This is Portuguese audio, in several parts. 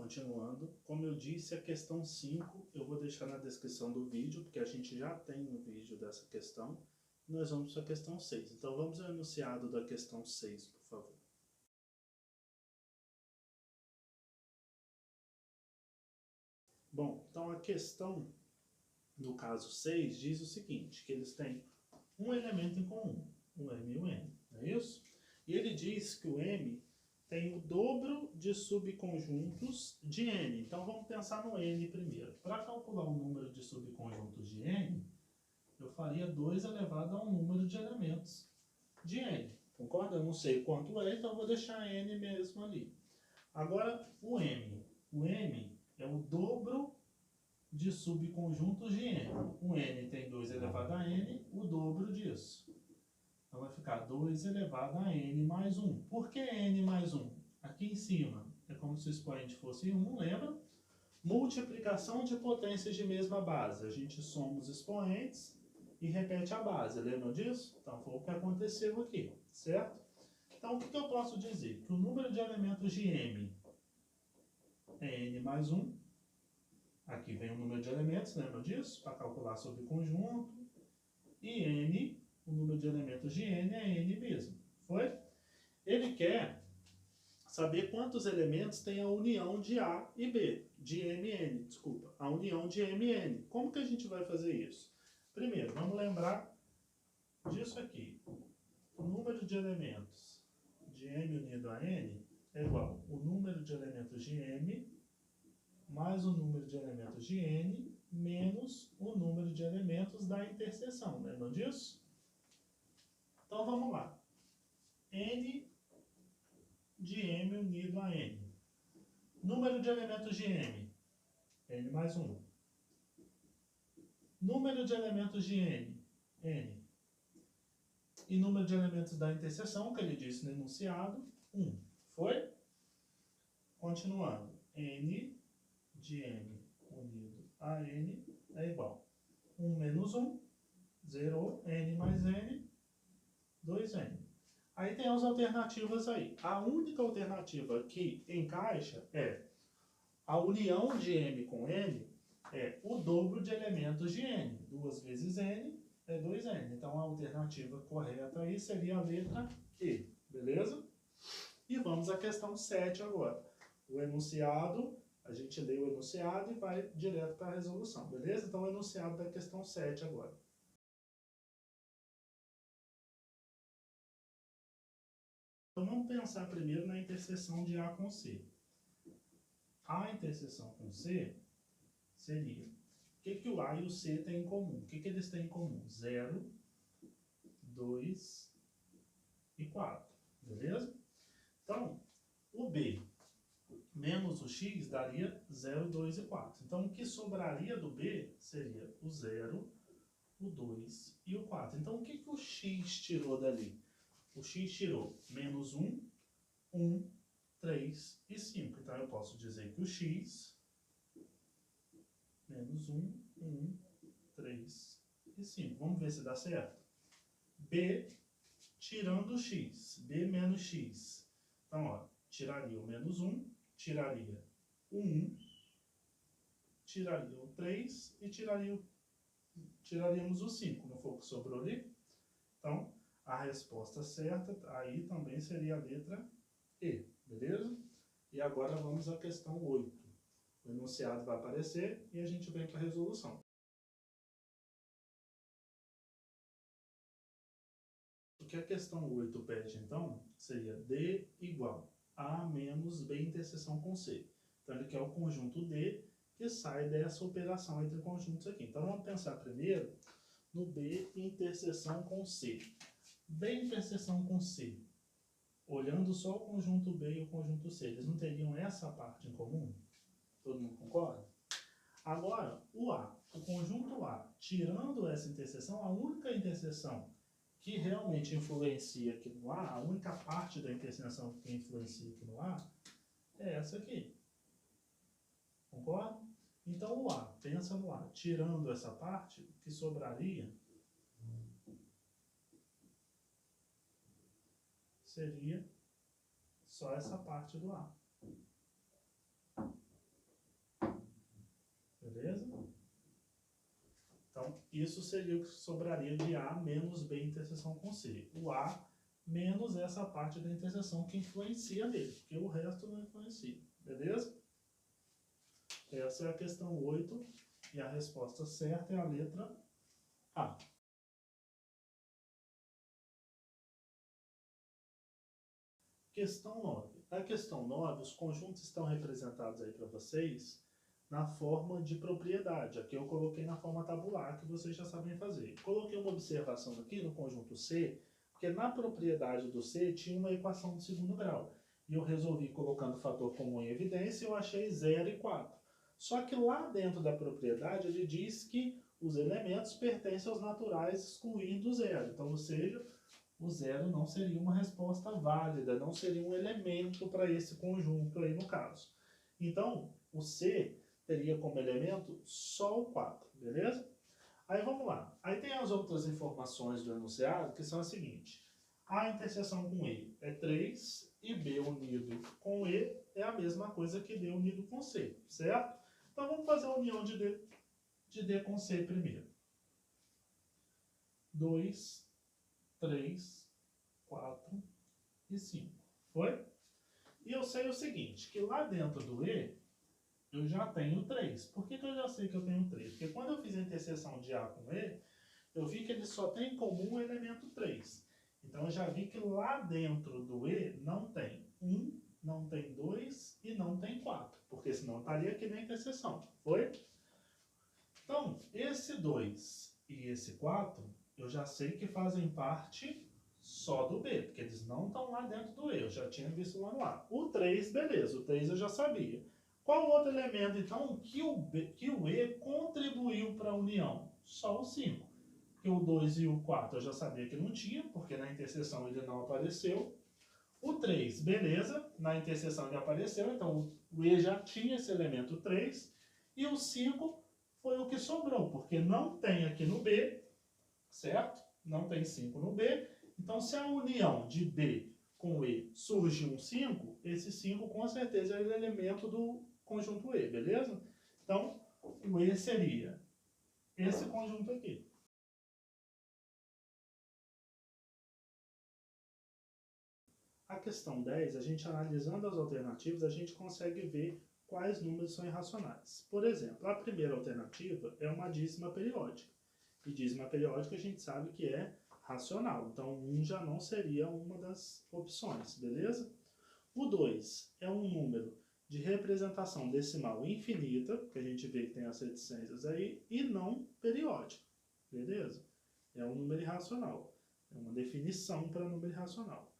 Continuando, como eu disse, a questão 5 eu vou deixar na descrição do vídeo, porque a gente já tem um vídeo dessa questão. Nós vamos para a questão 6. Então vamos ao enunciado da questão 6, por favor. Bom, então a questão, no caso 6, diz o seguinte, que eles têm um elemento em comum, o M e o N, não é isso? E ele diz que o M tem o dobro de subconjuntos de N. Então vamos pensar no N primeiro. Para calcular o número de subconjuntos de N, eu faria 2 elevado ao número de elementos de N. Concorda? Eu não sei quanto é, então eu vou deixar N mesmo ali. Agora o M. O M é o dobro de subconjuntos de N. O N tem 2 elevado a N, o dobro disso. Então vai ficar 2 elevado a N mais 1. Por que N mais 1? Aqui em cima é como se o expoente fosse 1, lembra? Multiplicação de potências de mesma base. A gente soma os expoentes e repete a base. Lembram disso? Então foi o que aconteceu aqui, certo? Então o que eu posso dizer? Que o número de elementos de M é N mais 1. Aqui vem o número de elementos, lembram disso? Para calcular sobre conjunto. E N, o número de elementos de N é N mesmo. Foi? Ele quer saber quantos elementos tem a união de A e B. De M e N, desculpa. A união de M e N. Como que a gente vai fazer isso? Primeiro, vamos lembrar disso aqui. O número de elementos de M unido a N é igual ao número de elementos de M mais o número de elementos de N menos o número de elementos da interseção. Lembram disso? Então vamos lá. N de M unido a N. Número de elementos de M. N mais 1. Número de elementos de N. N. E número de elementos da interseção, que ele disse no enunciado, 1. Foi? Continuando. N de M unido a N é igual a 1 menos 1, 0, N mais N, 2N. Aí tem as alternativas aí. A única alternativa que encaixa é a união de M com N é o dobro de elementos de N. 2 vezes N é 2N. Então a alternativa correta aí seria a letra E. Beleza? E vamos à questão 7 agora. O enunciado, a gente lê o enunciado e vai direto para a resolução. Beleza? Então o enunciado da questão 7 agora. Então vamos pensar primeiro na interseção de A com C. A interseção com C seria... O que o A e o C têm em comum? O que eles têm em comum? 0, 2 e 4. Beleza? Então, o B menos o X daria 0, 2 e 4. Então, o que sobraria do B seria o 0, o 2 e o 4. Então, o que o X tirou dali? O X tirou menos 1, 1, 3 e 5. Então, eu posso dizer que o X menos 1, 1, 3 e 5. Vamos ver se dá certo. B tirando o X. B menos X. Então, ó, tiraria o menos 1, tiraria o 1, tiraria o 3 e tiraríamos o 5. Não foi o que sobrou ali? Então, a resposta certa aí também seria a letra E. Beleza? E agora vamos à questão 8. O enunciado vai aparecer e a gente vem para a resolução. O que a questão 8 pede, então, seria D igual A menos B interseção com C. Então, ele quer o conjunto D que sai dessa operação entre conjuntos aqui. Então, vamos pensar primeiro no B interseção com C. B interseção com C. Olhando só o conjunto B e o conjunto C, eles não teriam essa parte em comum? Todo mundo concorda? Agora, o A, o conjunto A, tirando essa interseção, a única interseção que realmente influencia aqui no A, a única parte da interseção que influencia aqui no A, é essa aqui. Concorda? Então o A, pensa no A, tirando essa parte, o que sobraria seria só essa parte do A. Beleza? Então, isso seria o que sobraria de A menos B interseção com C. O A menos essa parte da interseção que influencia nele, porque o resto não influencia. Beleza? Essa é a questão 8 e a resposta certa é a letra A. Questão 9. Na questão 9, os conjuntos estão representados aí para vocês na forma de propriedade. Aqui eu coloquei na forma tabular, que vocês já sabem fazer. Coloquei uma observação aqui no conjunto C, porque na propriedade do C tinha uma equação de segundo grau. E eu resolvi colocando o fator comum em evidência e eu achei 0 e 4. Só que lá dentro da propriedade ele diz que os elementos pertencem aos naturais excluindo o zero. Então, ou seja, o zero não seria uma resposta válida, não seria um elemento para esse conjunto aí no caso. Então, o C teria como elemento só o 4, beleza? Aí vamos lá. Aí tem as outras informações do enunciado, que são as seguintes. A interseção com E é 3 e B unido com E é a mesma coisa que D unido com C, certo? Então vamos fazer a união de D com C primeiro. 2, 3, 4 e 5. Foi? E eu sei o seguinte, que lá dentro do E, eu já tenho 3. Por que eu já sei que eu tenho 3? Porque quando eu fiz a interseção de A com E, eu vi que ele só tem em comum o elemento 3. Então eu já vi que lá dentro do E não tem 1, não tem 2 e não tem 4. Porque senão estaria aqui na interseção. Foi? Então, esse 2 e esse 4, eu já sei que fazem parte só do B, porque eles não estão lá dentro do E, eu já tinha visto lá no A. O 3, beleza, o 3 eu já sabia. Qual outro elemento, então, que o E contribuiu para a união? Só o 5. Porque o 2 e o 4 eu já sabia que não tinha, porque na interseção ele não apareceu. O 3, beleza, na interseção ele apareceu, então o E já tinha esse elemento 3. E o 5 foi o que sobrou, porque não tem aqui no B, certo? Não tem 5 no B. Então, se a união de B com E surge um 5, esse 5 com certeza é o elemento do conjunto E, beleza? Então, o E seria esse conjunto aqui. A questão 10, a gente analisando as alternativas, a gente consegue ver quais números são irracionais. Por exemplo, a primeira alternativa é uma dízima periódica. E dízima periódica a gente sabe que é racional. Então, 1 já não seria uma das opções, beleza? O 2 é um número de representação decimal infinita, que a gente vê que tem as reticências aí, e não periódico, beleza? É um número irracional. É uma definição para número irracional.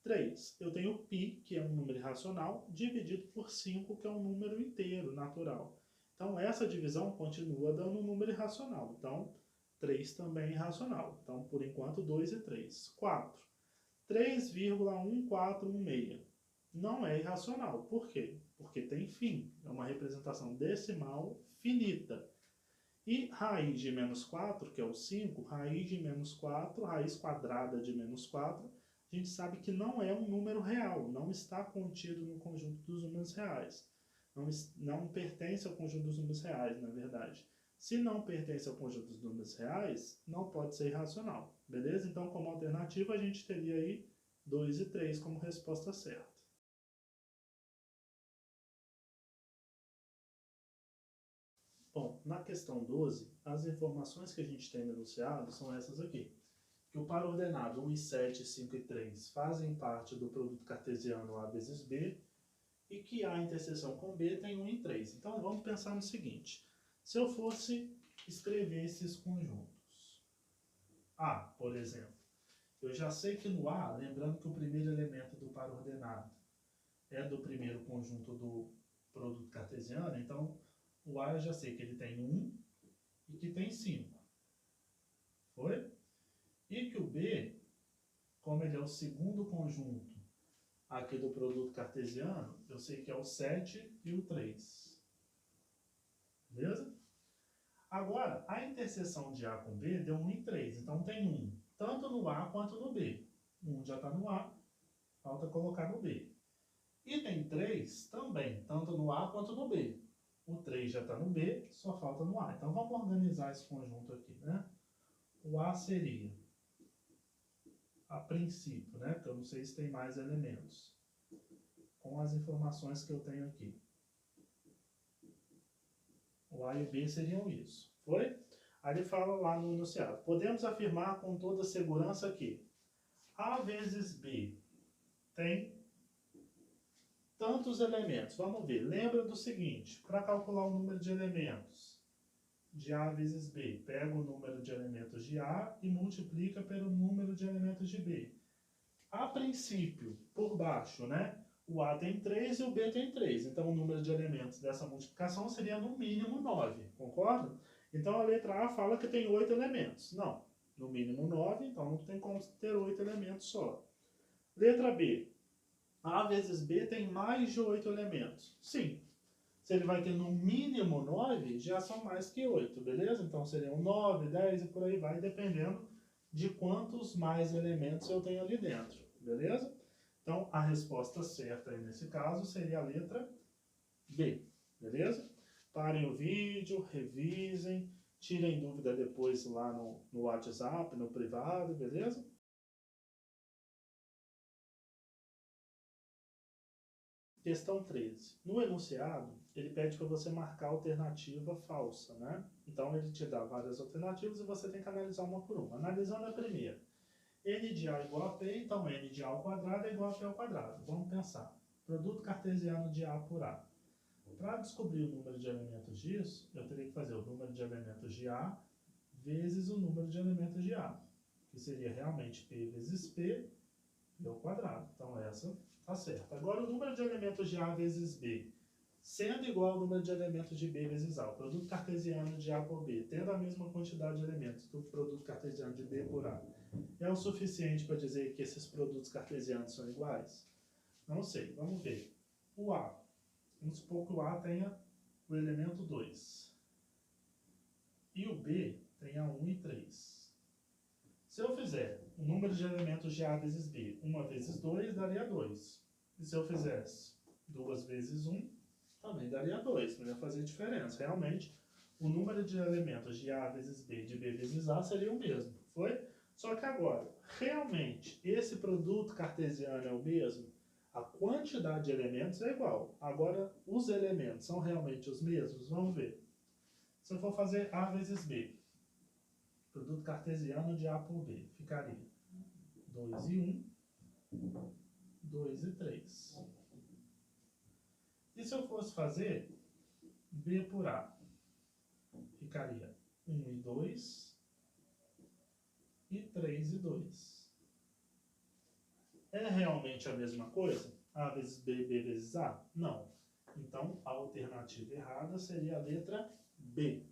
3, eu tenho π, que é um número irracional, dividido por 5, que é um número inteiro, natural. Então, essa divisão continua dando um número irracional. Então, 3 também é irracional. Então, por enquanto, 2 e 3. 4. 3,1416. Não é irracional. Por quê? Porque tem fim. É uma representação decimal finita. E raiz de menos 4, que é o 5, raiz de menos 4, raiz quadrada de menos 4, a gente sabe que não é um número real, não está contido no conjunto dos números reais. Não pertence ao conjunto dos números reais, na verdade. Se não pertence ao conjunto dos números reais, não pode ser irracional, beleza? Então, como alternativa, a gente teria aí 2 e 3 como resposta certa. Bom, na questão 12, as informações que a gente tem no enunciado são essas aqui. Que o par ordenado 1 e 7, 5 e 3 fazem parte do produto cartesiano A vezes B e que A interseção com B tem 1 e 3. Então, vamos pensar no seguinte. Se eu fosse escrever esses conjuntos, A, por exemplo, eu já sei que no A, lembrando que o primeiro elemento do par ordenado é do primeiro conjunto do produto cartesiano, então o A eu já sei que ele tem 1 e que tem 5. Foi? E que o B, como ele é o segundo conjunto aqui do produto cartesiano, eu sei que é o 7 e o 3. Beleza? Agora, a interseção de A com B deu 1 e 3. Então tem 1 tanto no A quanto no B. 1 já está no A, falta colocar no B. E tem 3 também, tanto no A quanto no B. O 3 já está no B, só falta no A. Então vamos organizar esse conjunto aqui, né? O A seria, a princípio, né? Porque eu não sei se tem mais elementos. Com as informações que eu tenho aqui. O A e o B seriam isso. Foi? Aí ele fala lá no enunciado. Podemos afirmar com toda segurança que A vezes B tem tantos elementos. Vamos ver. Lembra do seguinte. Para calcular o número de elementos de A vezes B, pega o número de elementos de A e multiplica pelo número de elementos de B. A princípio, por baixo, né? O A tem 3 e o B tem 3. Então, o número de elementos dessa multiplicação seria no mínimo 9. Concorda? Então, a letra A fala que tem 8 elementos. Não. No mínimo 9, então não tem como ter 8 elementos só. Letra B. A vezes B tem mais de 8 elementos. Sim. Se ele vai ter no mínimo 9, já são mais que 8, beleza? Então, seriam 9, 10 e por aí vai, dependendo de quantos mais elementos eu tenho ali dentro, beleza? Então, a resposta certa aí nesse caso seria a letra B, beleza? Parem o vídeo, revisem, tirem dúvida depois lá no WhatsApp, no privado, beleza? Questão 13. No enunciado, ele pede para você marcar a alternativa falsa, né? Então, ele te dá várias alternativas e você tem que analisar uma por uma. Analisando a primeira. N de A igual a P, então N de A ao quadrado é igual a P ao quadrado. Vamos pensar. Produto cartesiano de A por A. Para descobrir o número de elementos disso, eu teria que fazer o número de elementos de A vezes o número de elementos de A, que seria realmente P vezes P ao quadrado. Então essa está certa. Agora o número de elementos de A vezes B, sendo igual ao número de elementos de B vezes A, o produto cartesiano de A por B, tendo a mesma quantidade de elementos do produto cartesiano de B por A, é o suficiente para dizer que esses produtos cartesianos são iguais? Não sei, vamos ver. O A. Vamos supor que o A tenha o elemento 2. E o B tenha 1 e 3. Se eu fizer o número de elementos de A vezes B, 1 vezes 2, daria 2. E se eu fizesse 2 vezes 1, também daria 2. Não ia fazer diferença. Realmente, o número de elementos de A vezes B, de B vezes A, seria o mesmo. Foi? Só que agora, realmente, esse produto cartesiano é o mesmo? A quantidade de elementos é igual. Agora, os elementos são realmente os mesmos? Vamos ver. Se eu for fazer A vezes B, produto cartesiano de A por B, ficaria 2 e 1, 2 e 3. E se eu fosse fazer B por A, ficaria 1 e 2 e 3 e 2. É realmente a mesma coisa? A vezes B, B vezes A? Não. Então, a alternativa errada seria a letra B.